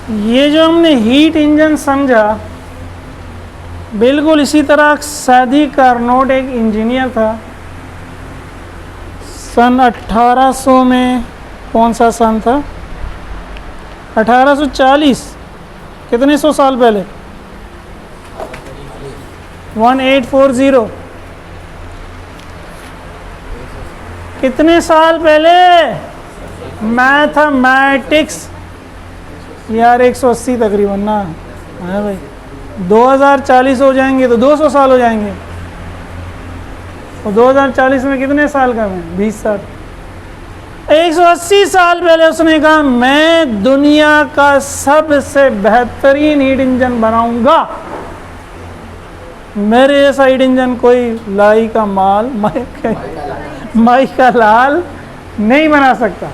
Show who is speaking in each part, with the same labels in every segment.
Speaker 1: ये जो हमने हीट इंजन समझा, बिल्कुल इसी तरह सैदी कार्नोट एक इंजीनियर था। सन 1800 में, कौन सा सन था, 1840, कितने सौ साल पहले, 1840, कितने साल पहले, मैथमेटिक्स यार 180 तकरीबन ना है भाई, 2040 हो जाएंगे तो 200 साल हो जाएंगे, और 2040 में कितने साल का मैं, 20 साल, 180 साल पहले उसने कहा मैं दुनिया का सबसे बेहतरीन हीट इंजन बनाऊंगा, मेरे जैसा हीट इंजन कोई लाई का माल माई का लाल नहीं बना सकता।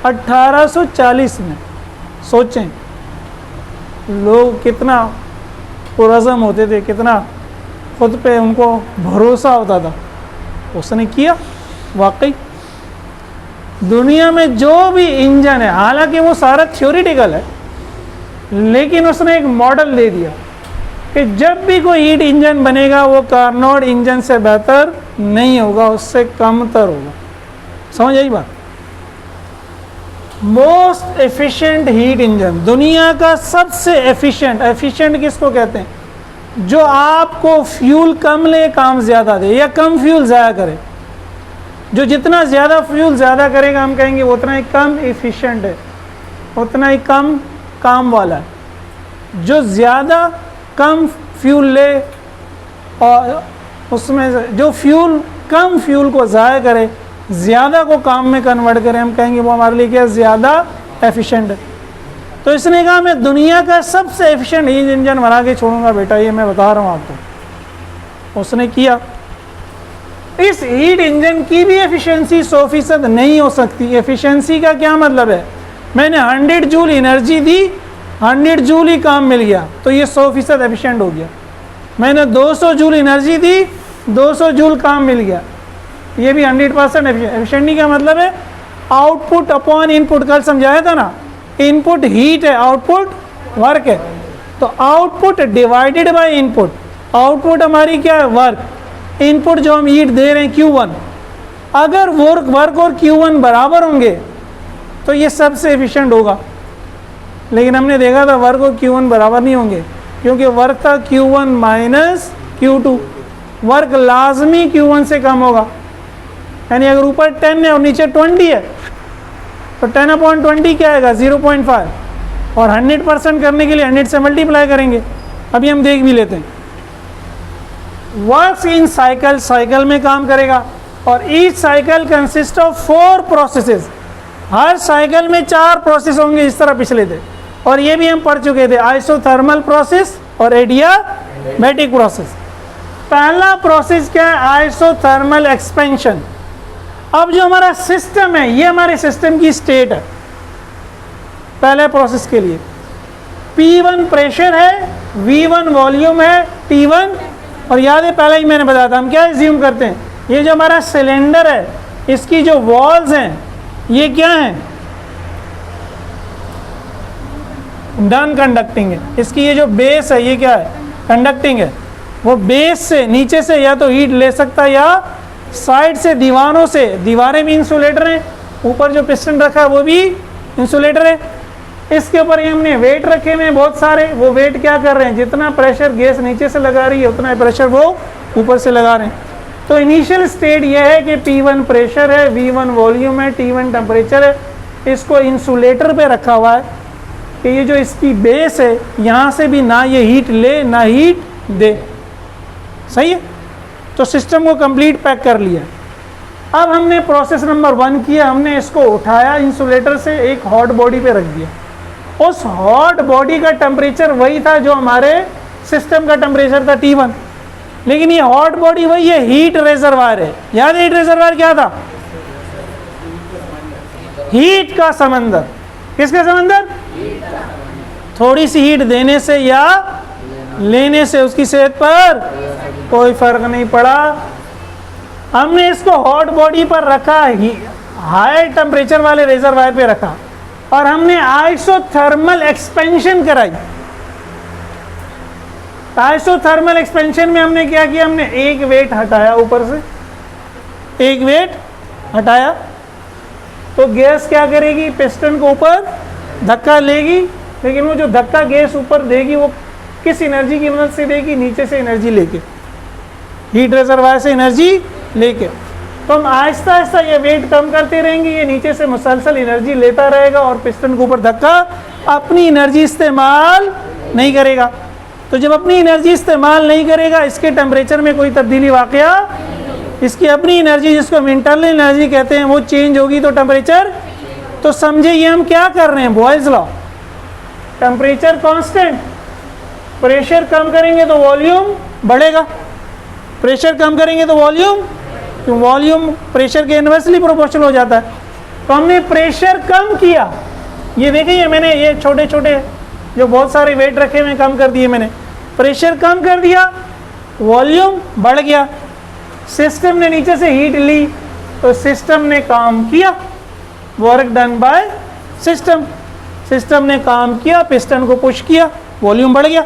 Speaker 1: 1840 में सोचें लोग कितना पुरज़म होते थे, कितना खुद पे उनको भरोसा होता था। उसने किया, वाकई दुनिया में जो भी इंजन है, हालांकि वो सारा थ्योरेटिकल है, लेकिन उसने एक मॉडल दे दिया कि जब भी कोई हीट इंजन बनेगा वो कार्नोट इंजन से बेहतर नहीं होगा, उससे कमतर होगा। समझ आई बात? मोस्ट एफिशिएंट हीट इंजन, दुनिया का सबसे एफिशिएंट, एफिशिएंट किसको कहते हैं, जो आपको फ्यूल कम ले काम ज़्यादा दे, या कम फ्यूल ज़ाया करे। जो जितना ज़्यादा फ्यूल ज़्यादा करेगा हम कहेंगे उतना ही कम एफिशिएंट है, उतना ही कम काम वाला है। जो ज़्यादा कम फ्यूल ले और उसमें जो फ्यूल कम फ्यूल को ज़ाया करे, ज़्यादा को काम में कन्वर्ट करें, हम कहेंगे वो हमारे लिए क्या ज़्यादा एफिशिएंट है। तो इसने कहा मैं दुनिया का सबसे एफिशिएंट हीट इंजन बना के छोड़ूंगा बेटा, ये मैं बता रहा हूँ आपको। उसने किया। इस हीट इंजन की भी एफिशिएंसी 100% नहीं हो सकती। एफिशिएंसी का क्या मतलब है, मैंने 100 जूल एनर्जी दी, 100 जूल ही काम मिल गया तो ये 100% एफिशिएंट हो गया। मैंने 200 जूल एनर्जी दी, 200 जूल काम मिल गया, ये भी 100% एफिशिएंट नहीं। का मतलब है आउटपुट अपॉन इनपुट, कल समझाया था ना, इनपुट हीट है, आउटपुट वर्क है। तो output divided by input, output हमारी क्या है, वर्क, इनपुट जो हम हीट दे रहे हैं Q1, अगर वर्क और Q1 बराबर होंगे तो ये सबसे एफिशिएंट होगा। लेकिन हमने देखा था वर्क और Q1 बराबर नहीं होंगे, क्योंकि वर्क था Q1 माइनस Q2, वर्क लाजमी Q1 से कम होगा। यानी अगर ऊपर 10 है और नीचे 20 है तो 10/20 क्या आएगा, 0.5, और 100% करने के लिए 100 से मल्टीप्लाई करेंगे। अभी हम देख भी लेते हैं। वर्क्स इन साइकिल, साइकिल में काम करेगा, और each cycle consist of 4 processes, her cycle में 4 प्रोसेस होंगे, इस तरह पिछले थे, और ये भी हम पढ़ चुके थे, आइसोथर्मल प्रोसेस और एडियाबैटिक प्रोसेस। पहला प्रोसेस क्या है, आइसोथर्मल एक्सपेंशन। अब जो हमारा सिस्टम है, ये हमारे सिस्टम की स्टेट है पहले प्रोसेस के लिए। P1 प्रेशर है, V1 वॉल्यूम है, T1, और याद है पहले ही मैंने बताया था, हम क्या एज्यूम करते हैं, ये जो हमारा सिलेंडर है, इसकी जो वॉल्स हैं ये क्या है, नॉन कंडक्टिंग है। इसकी ये जो बेस है ये क्या है, कंडक्टिंग है। वो बेस से नीचे से या तो हीट ले सकता है या साइड से दीवारों से, दीवारें भी इंसुलेटर हैं, ऊपर जो पिस्टन रखा है वो भी इंसुलेटर है। इसके ऊपर ये हमने वेट रखे हुए हैं बहुत सारे, वो वेट क्या कर रहे हैं, जितना प्रेशर गैस नीचे से लगा रही है उतना प्रेशर वो ऊपर से लगा रहे हैं। तो इनिशियल स्टेट ये है कि P1 प्रेशर है, V1 वॉल्यूम है, T1 टेम्परेचर है। इसको इंसुलेटर पे रखा हुआ है कि ये जो इसकी बेस है यहाँ से भी ना ये हीट ले ना हीट दे। सही है, तो सिस्टम को कंप्लीट पैक कर लिया। अब हमने प्रोसेस नंबर 1 किया, हमने इसको उठाया इंसुलेटर से, एक हॉट बॉडी पे रख दिया। उस हॉट बॉडी का टेम्परेचर वही था जो हमारे सिस्टम का टेम्परेचर था T1, लेकिन ये हॉट बॉडी वही है, हीट रिजर्वायर है। याद है हीट रिजर्वायर क्या था, हीट का समंदर। किसका समंदर, थोड़ी सी हीट देने से या लेने से उसकी सेहत पर कोई फर्क नहीं पड़ा। हमने इसको हॉट बॉडी पर रखा, हाई टेम्परेचर वाले रिजर्वायर पे रखा, और हमने आइसोथर्मल एक्सपेंशन कराई। आइसोथर्मल एक्सपेंशन में हमने क्या किया, हमने एक वेट हटाया, ऊपर से एक वेट हटाया, तो गैस क्या करेगी, पिस्टन को ऊपर धक्का लेगी, लेकिन वो जो धक्का गैस ऊपर देगी वो किस एनर्जी की मदद से देगी, नीचे से एनर्जी लेके, हीट रिजर्वायर से एनर्जी लेके। तो हम आहिस्ता आहिस्ता ये वेट कम करते रहेंगे, ये नीचे से मुसलसल एनर्जी लेता रहेगा और पिस्टन के ऊपर धक्का अपनी एनर्जी इस्तेमाल नहीं करेगा। तो जब अपनी एनर्जी इस्तेमाल नहीं करेगा, इसके टेम्परेचर में कोई तब्दीली वाकया, इसकी अपनी एनर्जी जिसको हम इंटरनल एनर्जी कहते हैं वो चेंज होगी तो टेम्परेचर, तो समझे ये हम क्या कर रहे हैं, Boyle's law, temperature constant, pressure कम करेंगे तो वॉल्यूम बढ़ेगा, प्रेशर कम करेंगे तो वॉल्यूम प्रेशर के इन्वर्सली प्रोपोर्शनल हो जाता है। तो हमने प्रेशर कम किया, ये देखिए मैंने ये छोटे छोटे जो बहुत सारे वेट रखे हुए कम कर दिए, मैंने प्रेशर कम कर दिया, वॉल्यूम बढ़ गया, सिस्टम ने नीचे से हीट ली तो सिस्टम ने काम किया, work done by system, system ने काम किया, पिस्टन को पुश किया, वॉल्यूम बढ़ गया।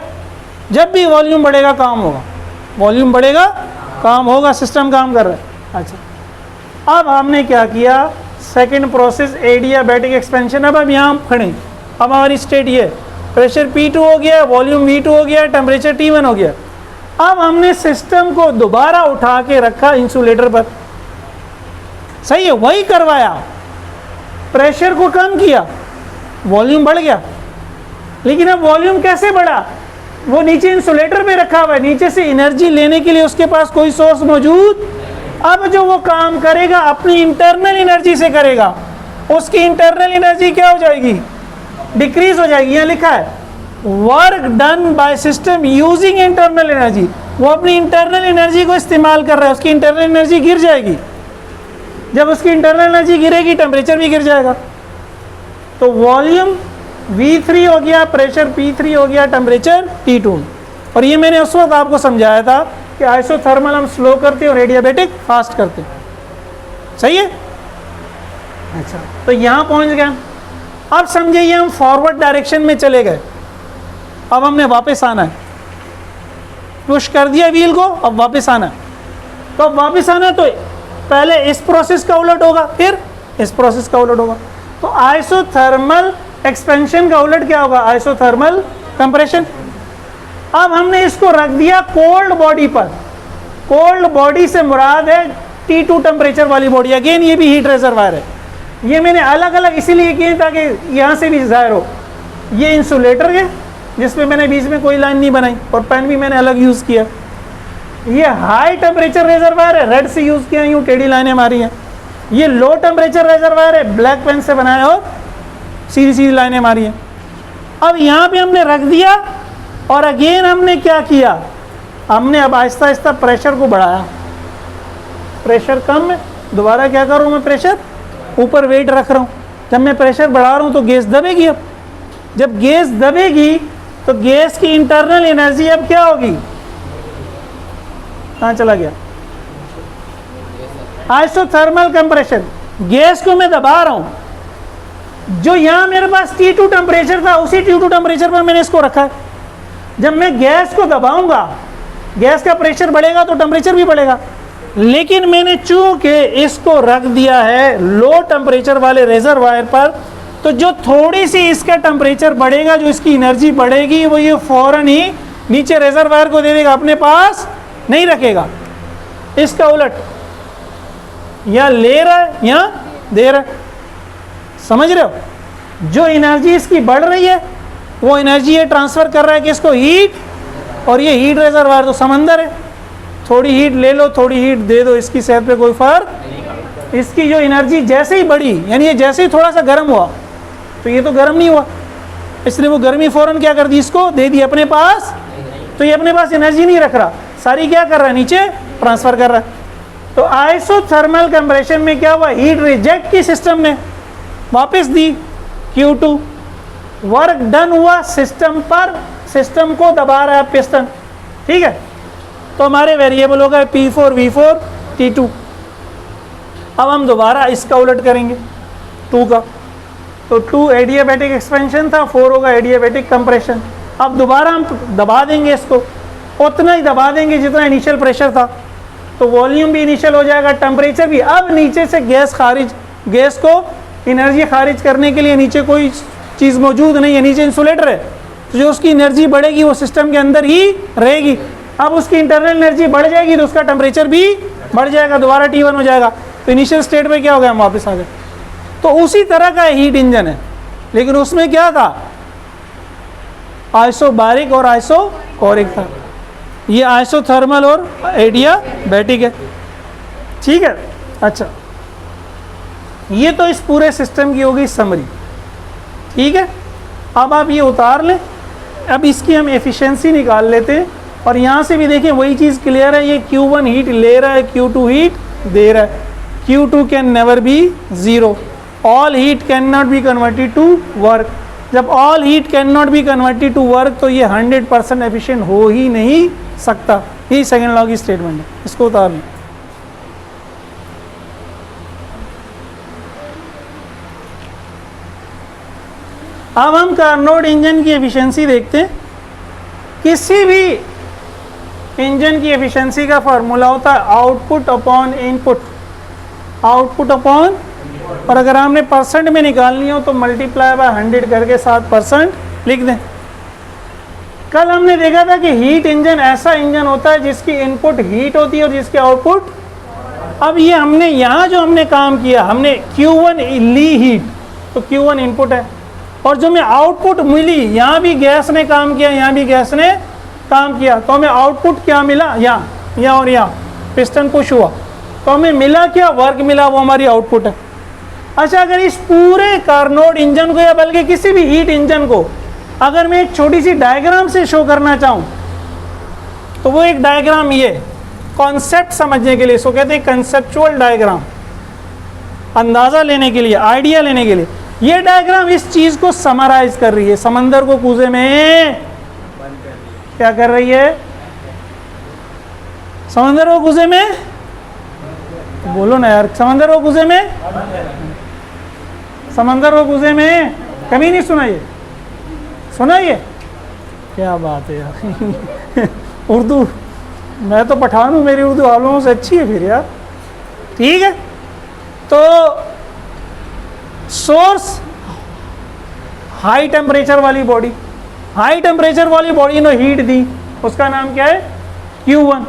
Speaker 1: जब भी वॉल्यूम बढ़ेगा काम होगा, वॉल्यूम बढ़ेगा काम होगा, सिस्टम काम कर रहा है। अच्छा, अब हमने क्या किया, सेकंड प्रोसेस एडियाबैटिक एक्सपेंशन। अब हम यहाँ खड़े, अब हमारी स्टेट ये, प्रेशर P2 हो गया, वॉल्यूम V2 हो गया, टेम्परेचर T1 हो गया। अब हमने सिस्टम को दोबारा उठा के रखा इंसुलेटर पर, सही है, वही करवाया, प्रेशर को कम किया, वॉल्यूम बढ़ गया। लेकिन अब वॉल्यूम कैसे बढ़ा, वो नीचे इंसुलेटर पे रखा हुआ है, नीचे से एनर्जी लेने के लिए उसके पास कोई सोर्स मौजूद। अब जो वो काम करेगा अपनी इंटरनल एनर्जी से करेगा, उसकी इंटरनल एनर्जी क्या हो जाएगी, डिक्रीज हो जाएगी। यहाँ लिखा है work done by system using internal energy, वो अपनी इंटरनल एनर्जी को इस्तेमाल कर रहा है, उसकी इंटरनल एनर्जी गिर जाएगी। जब उसकी इंटरनल एनर्जी गिरेगी टेम्परेचर भी गिर जाएगा। तो वॉल्यूम V3 हो गया, प्रेशर P3 हो गया, टेम्परेचर T2। और ये मैंने उस वक्त आपको समझाया था कि आइसोथर्मल हम स्लो करते हैं और एडियाबैटिक फास्ट करते हैं, सही है। अच्छा, तो यहाँ पहुँच गए। अब समझिए हम फॉरवर्ड डायरेक्शन में चले गए, अब हमने वापस आना है, पुश कर दिया व्हील को, अब वापस आना है। तो अब वापस आना है तो पहले इस प्रोसेस का उलट होगा, फिर इस प्रोसेस का उलट होगा। तो आइसोथर्मल एक्सपेंशन का उलट क्या होगा, आइसोथर्मल कंप्रेशन। अब हमने इसको रख दिया कोल्ड बॉडी पर, कोल्ड बॉडी से मुराद है T2 टेम्परेचर वाली बॉडी, अगेन ये भी हीट रिजर्वायर है। ये मैंने अलग अलग इसीलिए किए ताकि यहाँ से भी जाहिर हो। ये इंसुलेटर है जिसमें मैंने बीच में कोई लाइन नहीं बनाई और पेन भी मैंने अलग यूज़ किया। ये हाई टेम्परेचर रिजर्वायर है, रेड से यूज़ किया, यूँ टेढ़ी लाइनें मारी हैं। ये लो टेम्परेचर रिजर्वायर है, ब्लैक पेन से बनाया और सीधी सीधी लाइनें मारी हैं। अब यहाँ पे हमने रख दिया और अगेन हमने क्या किया, हमने अब आहिस्ता आहिस्ता प्रेशर को बढ़ाया। प्रेशर कम है, दोबारा क्या कर रहा हूँ मैं, प्रेशर ऊपर वेट रख रहा हूँ। जब मैं प्रेशर बढ़ा रहा हूँ तो गैस दबेगी। अब जब गैस दबेगी तो गैस की इंटरनल एनर्जी अब क्या होगी, कहाँ चला गया, आइसोथर्मल कंप्रेशन। गैस को मैं दबा रहा हूँ, जो यहाँ मेरे पास T2 टेम्परेचर था उसी T2 टेम्परेचर पर मैंने इसको रखा है। जब मैं गैस को दबाऊंगा, गैस का प्रेशर बढ़ेगा तो टेम्परेचर भी बढ़ेगा। लेकिन मैंने चूंकि इसको रख दिया है लो टेम्परेचर वाले रिजर्वायर पर, तो जो थोड़ी सी इसका टेम्परेचर बढ़ेगा, जो इसकी एनर्जी बढ़ेगी, वो ये फौरन ही नीचे रिजर्वायर को दे देगा, अपने पास नहीं रखेगा। इसका उलट या ले रहा है या दे रहा है, समझ रहे हो। जो एनर्जी इसकी बढ़ रही है वो एनर्जी ये ट्रांसफर कर रहा है कि इसको हीट, और ये हीट रिजर्वायर तो समंदर है, थोड़ी हीट ले लो थोड़ी हीट दे दो, इसकी सेहत पे कोई फर्क। इसकी जो एनर्जी जैसे ही बढ़ी, यानी ये जैसे ही थोड़ा सा गर्म हुआ तो ये तो गर्म नहीं हुआ, इसलिए वो गर्मी फौरन क्या कर दी, इसको दे दी अपने पास। तो ये अपने पास एनर्जी नहीं रख रहा, सारी क्या कर रहा है, नीचे ट्रांसफर कर रहा है। तो आइसोथर्मल कंप्रेशन में क्या हुआ, हीट रिजेक्ट की सिस्टम ने वापस दी Q2, वर्क डन हुआ सिस्टम पर, सिस्टम को दबा रहा है पिस्टन, ठीक है। तो हमारे वेरिएबल हो गए P4 V4 T2। अब हम दोबारा इसका उलट करेंगे 2 का, तो 2 एडियाबैटिक एक्सपेंशन था, 4 होगा एडियाबैटिक कंप्रेशन। अब दोबारा हम दबा देंगे इसको, उतना ही दबा देंगे जितना इनिशियल प्रेशर था, तो वॉल्यूम भी इनिशियल हो जाएगा, टेम्परेचर भी। अब नीचे से गैस को एनर्जी खारिज करने के लिए नीचे कोई चीज़ मौजूद नहीं है, नीचे इंसुलेटर है, तो जो उसकी एनर्जी बढ़ेगी वो सिस्टम के अंदर ही रहेगी। अब उसकी इंटरनल एनर्जी बढ़ जाएगी तो उसका टेम्परेचर भी बढ़ जाएगा, दोबारा T1 हो जाएगा, तो इनिशियल स्टेट में क्या हो गया, हम वापस आ गए। तो उसी तरह का हीट इंजन है, लेकिन उसमें क्या था, आइसोबारिक और आइसोकोरिक था। ये आइसोथर्मल और एडियाबैटिक है, ठीक है। अच्छा, ये तो इस पूरे सिस्टम की होगी समरी, ठीक है। अब आप ये उतार लें, अब इसकी हम एफिशिएंसी निकाल लेते हैं, और यहाँ से भी देखिए वही चीज़ क्लियर है, ये Q1 हीट ले रहा है, Q2 हीट दे रहा है। Q2 can never be zero, all heat can not be converted to work. जब all heat can not be converted to work तो ये 100% एफिशिएंट हो ही नहीं सकता। यही सेकेंड लॉ की स्टेटमेंट है, इसको उतार लें। अब हम कार्नोट इंजन की एफिशिएंसी देखते हैं। किसी भी इंजन की एफिशिएंसी का फार्मूला होता है output upon input, output upon, और अगर हमने परसेंट में निकालनी हो तो मल्टीप्लाई बाय 100 करके 7% लिख दें। कल हमने देखा था कि हीट इंजन ऐसा इंजन होता है जिसकी इनपुट हीट होती है और जिसकी आउटपुट। अब ये हमने यहाँ जो हमने काम किया, हमने Q1 ली हीट, तो Q1 इनपुट है, और जो हमें आउटपुट मिली, यहाँ भी गैस ने काम किया, यहाँ भी गैस ने काम किया, तो हमें आउटपुट क्या मिला, यहाँ और यहाँ पिस्टन पुश हुआ, तो हमें मिला क्या, वर्क मिला, वो हमारी आउटपुट है। अच्छा, अगर इस पूरे कार्नोट इंजन को या बल्कि किसी भी हीट इंजन को अगर मैं एक छोटी सी डायग्राम से शो करना चाहूँ, तो वो एक डायग्राम, ये कॉन्सेप्ट समझने के लिए, इसको कहते हैं कंसेप्चुअल डायग्राम, अंदाज़ा लेने के लिए, आइडिया लेने के लिए। ये डायग्राम इस चीज़ को समराइज कर रही है। समंदर को कूजे में क्या कर रही है, समंदर को कूजे में, बोलो ना यार, समंदर को कूजे में, समंदर को कूजे में, कभी नहीं सुना ये, सुना ये, क्या बात है यार उर्दू, मैं तो पठान हूँ, मेरी उर्दू आप लोगों से अच्छी है फिर यार, ठीक है। तो सोर्स हाई टेम्परेचर वाली बॉडी, हाई टेम्परेचर वाली बॉडी ने हीट दी, उसका नाम क्या है, Q1।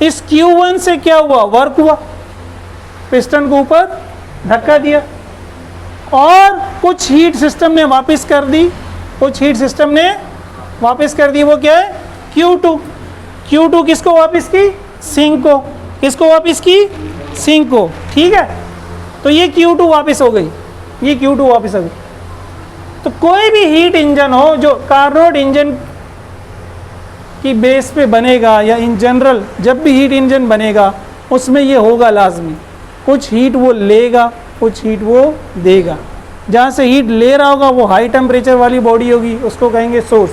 Speaker 1: इस Q1 से क्या हुआ, वर्क हुआ, पिस्टन को ऊपर धक्का दिया, और कुछ हीट सिस्टम ने वापस कर दी, कुछ हीट सिस्टम ने वापस कर दी, वो क्या है, Q2। Q2 किसको वापस की, सिंक को, किसको वापस की, सिंक को, ठीक है। तो ये Q2 वापस हो गई, ये Q2 वापस हो गई। तो कोई भी हीट इंजन हो जो कार्नोट इंजन की बेस पे बनेगा, या इन जनरल जब भी हीट इंजन बनेगा उसमें ये होगा लाजमी, कुछ हीट वो लेगा, कुछ हीट वो देगा। जहाँ से हीट ले रहा होगा वो हाई टेम्परेचर वाली बॉडी होगी, उसको कहेंगे सोर्स,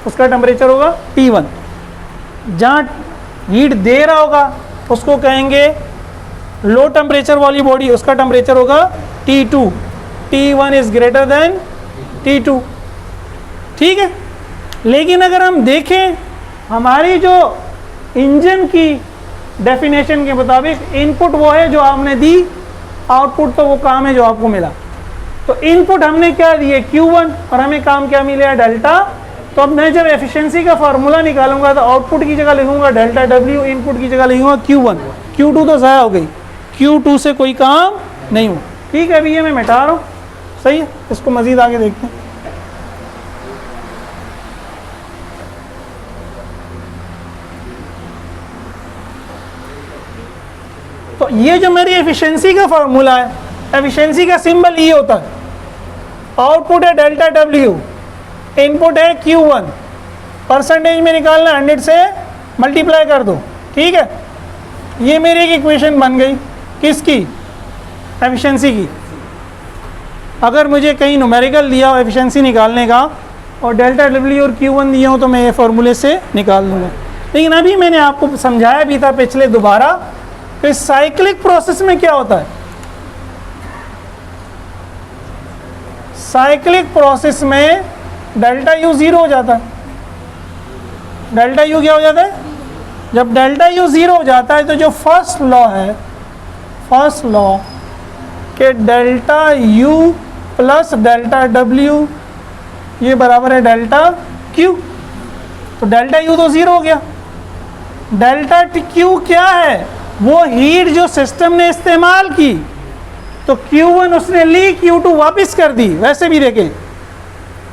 Speaker 1: उसका टेम्परेचर होगा T1। जहाँ हीट दे रहा होगा उसको कहेंगे लो टेम्परेचर वाली बॉडी, उसका टेम्परेचर होगा T2। T1 is greater than T2, ठीक है। लेकिन अगर हम देखें हमारी जो इंजन की डेफिनेशन के मुताबिक इनपुट वो है जो आपने दी, आउटपुट तो वो काम है जो आपको मिला। तो इनपुट हमने क्या दिए, Q1, और हमें काम क्या मिला, डेल्टा। तो अब मैं जब एफिशिएंसी का फार्मूला निकालूंगा तो आउटपुट की जगह लिखूंगा डेल्टा W, इनपुट की जगह लिखूंगा Q1। Q2 तो ज़ाया हो गई, Q2 से कोई काम नहीं हुआ, ठीक है। अभी ये मैं मिटा रहा हूँ, सही है। इसको मज़ीद आगे देखते हैं। तो ये जो मेरी एफिशिएंसी का फार्मूला है, एफिशिएंसी का सिंबल ये होता है, आउटपुट है डेल्टा W, इनपुट है Q1, परसेंटेज में निकालना 100 से मल्टीप्लाई कर दो, ठीक है। ये मेरी एक इक्वेशन बन गई, किसकी, एफिशिएंसी की। अगर मुझे कहीं न्यूमेरिकल दिया हो एफिशिएंसी निकालने का और डेल्टा W और Q1 दिए हो तो मैं ये फार्मूले से निकाल दूंगा। लेकिन अभी मैंने आपको समझाया भी था पिछले दोबारा, तो इस साइक्लिक प्रोसेस में क्या होता है, साइक्लिक प्रोसेस में डेल्टा यू ज़ीरो हो जाता है। डेल्टा यू क्या हो जाता है? जब डेल्टा यू ज़ीरो हो जाता है तो जो फर्स्ट लॉ है, फर्स्ट लॉ कि delta U plus delta W ये बराबर है डेल्टा क्यू। तो डेल्टा यू तो ज़ीरो हो गया। डेल्टा क्यू क्या है? वो हीट जो सिस्टम ने इस्तेमाल की, तो Q1 उसने ली, Q2 वापस कर दी। वैसे भी देखें,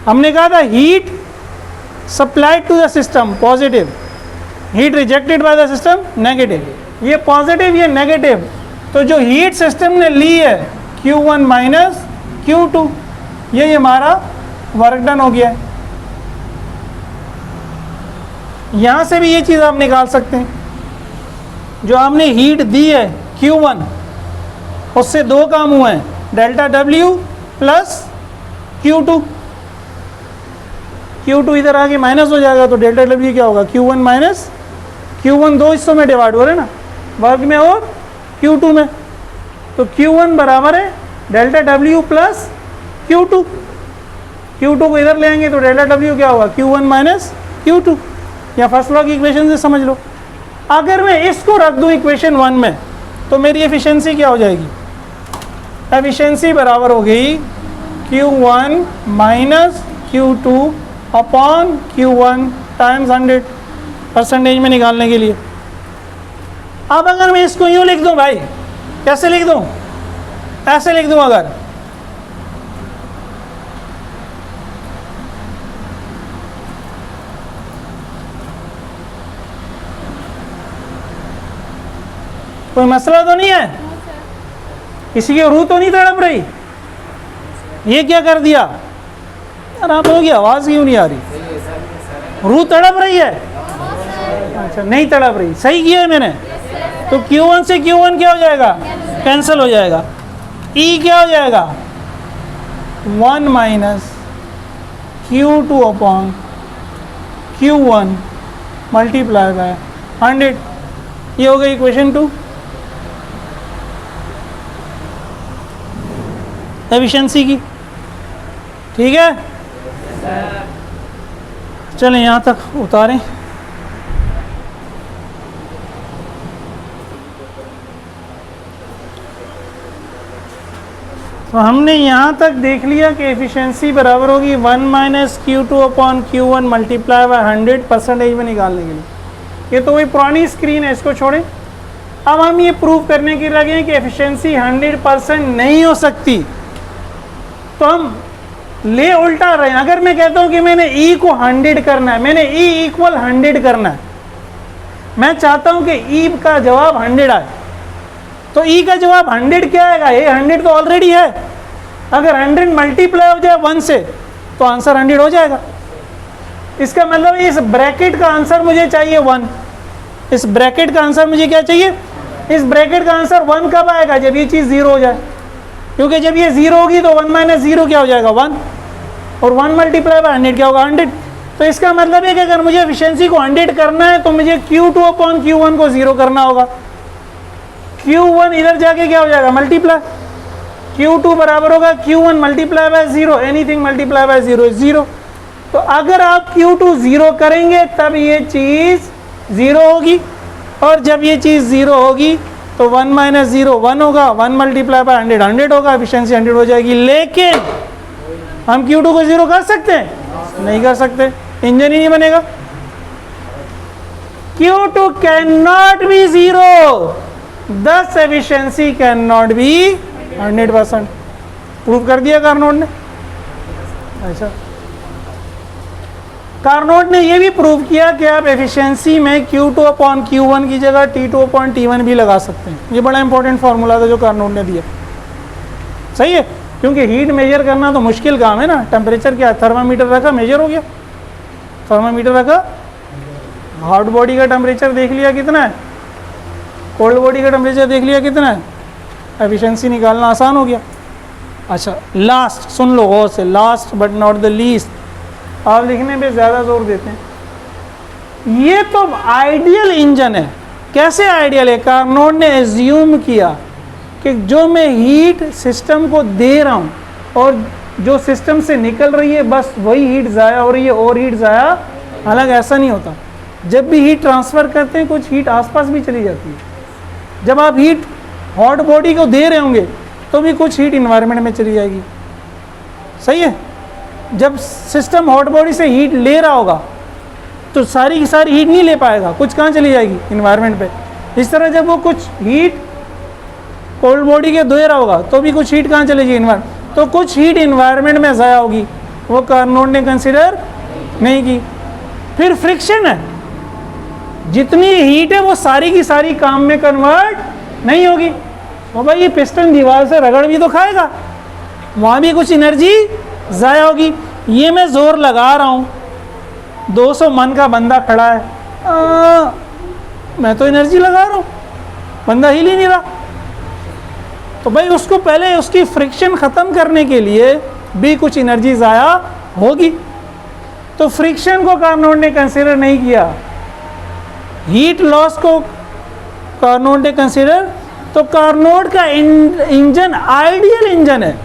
Speaker 1: हमने कहा था heat supplied to the system positive, heat rejected by the system negative. ये पॉजिटिव, ये नेगेटिव। तो जो हीट सिस्टम ने ली है Q1 माइनस Q2, ये हमारा वर्क डन हो गया है। यहाँ से भी ये चीज़ आप निकाल सकते हैं, जो आपने हीट दी है Q1 उससे दो काम हुए हैं, delta W plus Q2। Q2 इधर आके माइनस हो जाएगा तो डेल्टा W क्या होगा? Q1 माइनस Q1 दो हिस्सों में डिवाइड हो रहे हैं ना, वर्ग में और Q2 में। तो Q1 बराबर है delta W plus Q2। Q2 को इधर ले आएंगे तो डेल्टा W क्या होगा? Q1 minus Q2। या फर्स्ट लॉ की इक्वेशन से समझ लो। अगर मैं इसको रख दूं इक्वेशन 1 में तो मेरी एफिशिएंसी क्या हो जाएगी? एफिशिएंसी बराबर हो गई Q1 minus Q2 upon Q1 times 100 percentage में निकालने के लिए। अब अगर मैं इसको यूँ लिख दूं भाई, कैसे लिख दूं? ऐसे लिख दूं अगर, कोई मसला तो नहीं है? किसी की रूह तो नहीं तड़प रही? ये क्या कर दिया यार? आप हो गया, आवाज़ क्यों नहीं आ रही? रूह तड़प रही है? अच्छा, नहीं तड़प रही, सही किया है मैंने। तो Q1 से Q1 क्या हो जाएगा? कैंसिल हो जाएगा। E क्या हो जाएगा? 1 minus Q2 upon Q1 multiply by 100। ये हो गई इक्वेशन 2। एफिशिएंसी की, ठीक है। चलें यहाँ तक उतारें। तो हमने यहाँ तक देख लिया कि एफिशिएंसी बराबर होगी 1 minus Q2 upon Q1 multiply by 100 percentage में निकालने के लिए। ये तो वही पुरानी स्क्रीन है, इसको छोड़ें। अब हम ये प्रूव करने के लगे हैं कि एफिशिएंसी 100% नहीं हो सकती, तो हम ले उल्टा रहे हैं। अगर मैं कहता हूँ कि मैंने E को 100 करना है, मैंने E इक्वल 100 करना है, मैं चाहता हूँ कि E का जवाब 100 आए, तो E का जवाब 100 क्या आएगा? ये 100 तो ऑलरेडी है। अगर 100 मल्टीप्लाई हो जाए 1 से तो आंसर 100 हो जाएगा। इसका मतलब इस ब्रैकेट का आंसर मुझे चाहिए 1। इस ब्रैकेट का आंसर मुझे क्या चाहिए? इस ब्रैकेट का आंसर 1 कब आएगा? जब ये चीज़ 0 हो जाए, क्योंकि जब ये 0 होगी तो 1 माइनस 0 क्या हो जाएगा? 1, और 1 मल्टीप्लाई बाय 100 क्या होगा? 100। तो इसका मतलब है कि अगर मुझे एफिशिएंसी को 100 करना है तो मुझे Q2 अपॉन Q1 को 0 करना होगा। Q1 इधर जाके क्या हो जाएगा? मल्टीप्लाई। Q2 बराबर होगा Q1 multiply by 0, anything multiply by 0 is 0। तो अगर आप Q2 0 करेंगे तब ये चीज़ 0 होगी, और जब ये चीज़ 0 होगी तो 1 माइनस 0 1 होगा, 1 मल्टीप्लाई बाय 100 100 होगा, एफिशिएंसी 100 हो जाएगी। लेकिन हम Q2 को 0 कर सकते हैं? नहीं कर सकते, इंजन ही नहीं बनेगा। Q2 कैन नॉट बी 0, दस efficiency can not B 100%। Prove कर दिया कार्नोट ने। ऐसा कार्नोट ने यह भी प्रूव किया कि आप एफिशिएंसी में Q2 अपॉन Q1 की जगह T2 अपॉन T1 भी लगा सकते हैं। ये बड़ा इंपॉर्टेंट फार्मूला था जो कार्नोट ने दिया। सही है, क्योंकि हीट मेजर करना तो मुश्किल काम है ना। टेम्परेचर क्या, थर्मामीटर रखा, मेजर हो गया। थर्मामीटर रखा, हॉट बॉडी का टेम्परेचर देख लिया कितना है, कोल्ड बॉडी का टेम्परेचर देख लिया कितना है, एफिशिएंसी निकालना आसान हो गया। अच्छा, लास्ट सुन लो गौर से, last but not the least. आप लिखने पे ज़्यादा जोर देते हैं। ये तो आइडियल इंजन है। कैसे आइडियल है? कार्नोट ने एज्यूम किया कि जो मैं हीट सिस्टम को दे रहा हूँ और जो सिस्टम से निकल रही है बस वही हीट ज़ाया हो रही है, और हीट ज़ाया, हालांकि ऐसा नहीं होता। जब भी हीट ट्रांसफ़र करते हैं कुछ हीट आसपास भी चली जाती है। जब आप हीट हॉट बॉडी को दे रहे होंगे तो भी कुछ हीट इन्वायरमेंट में चली जाएगी, सही है। जब सिस्टम हॉट बॉडी से हीट ले रहा होगा तो सारी की सारी हीट नहीं ले पाएगा, कुछ कहाँ चली जाएगी, इन्वायरमेंट पे। इस तरह जब वो कुछ हीट कोल्ड बॉडी के दे रहा होगा तो भी कुछ हीट कहाँ चलेगी, इन्वायरमेंट। तो कुछ हीट इन्वायरमेंट में ज़ाया होगी, वो कार्नोट ने कंसिडर नहीं की। फिर फ्रिक्शन है, जितनी हीट है वो सारी की सारी काम में कन्वर्ट नहीं होगी। तो भाई ये पिस्टन दीवार से रगड़ भी तो खाएगा, वहाँ भी कुछ एनर्जी ज़ाया होगी। ये मैं ज़ोर लगा रहा हूँ, 200 मन का बंदा खड़ा है, मैं तो एनर्जी लगा रहा हूँ, बंदा हिल ही नहीं रहा। तो भाई उसको पहले उसकी फ्रिक्शन ख़त्म करने के लिए भी कुछ एनर्जी ज़ाया होगी। तो फ्रिक्शन को कार्नोट ने कंसिडर नहीं किया, हीट लॉस को कार्नोट ने कंसिडर। तो कार्नोट का इंजन आइडियल इंजन है,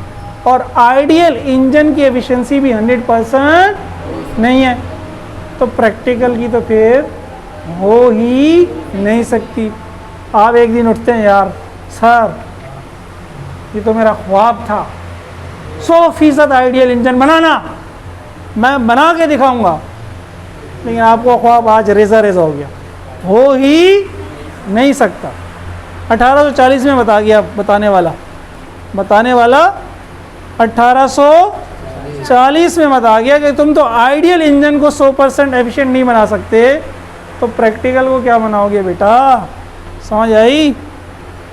Speaker 1: और आइडियल इंजन की एफिशिएंसी भी 100% नहीं है। तो प्रैक्टिकल की तो फिर हो ही नहीं सकती। आप एक दिन उठते हैं, यार सर ये तो मेरा ख्वाब था 100% आइडियल इंजन बनाना, मैं बना के दिखाऊंगा, लेकिन आपको ख्वाब आज रेजा रेजा हो गया, हो ही नहीं सकता। 1840 में बताने वाला 1840 में बता गया कि तुम तो आइडियल इंजन को 100% एफिशिएंट नहीं बना सकते, तो प्रैक्टिकल को क्या बनाओगे बेटा। समझ आई।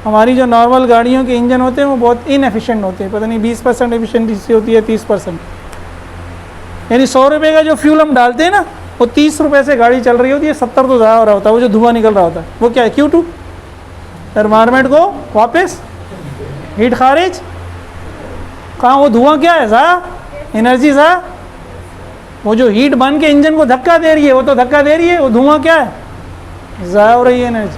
Speaker 1: हमारी जो नॉर्मल गाड़ियों के इंजन होते हैं वो बहुत इनएफिशिएंट होते हैं, पता नहीं 20% एफिशिएंसी होती है, 30%। यानी 100 रुपये का जो फ्यूल हम डालते हैं ना, वो 30 रुपये से गाड़ी चल रही होती है, 70 तो ज़्यादा हो रहा होता है। वो जो धुआं निकल रहा होता है वो क्या है, Q2, एनवायरमेंट को वापस हीट खारिज, कहाँ वो धुआं क्या है, ज़ाया, एनर्जी ज़ाया। वो जो हीट बन के इंजन को धक्का दे रही है वो तो धक्का दे रही है, वो धुआं क्या है, ज़ाया हो रही है एनर्जी।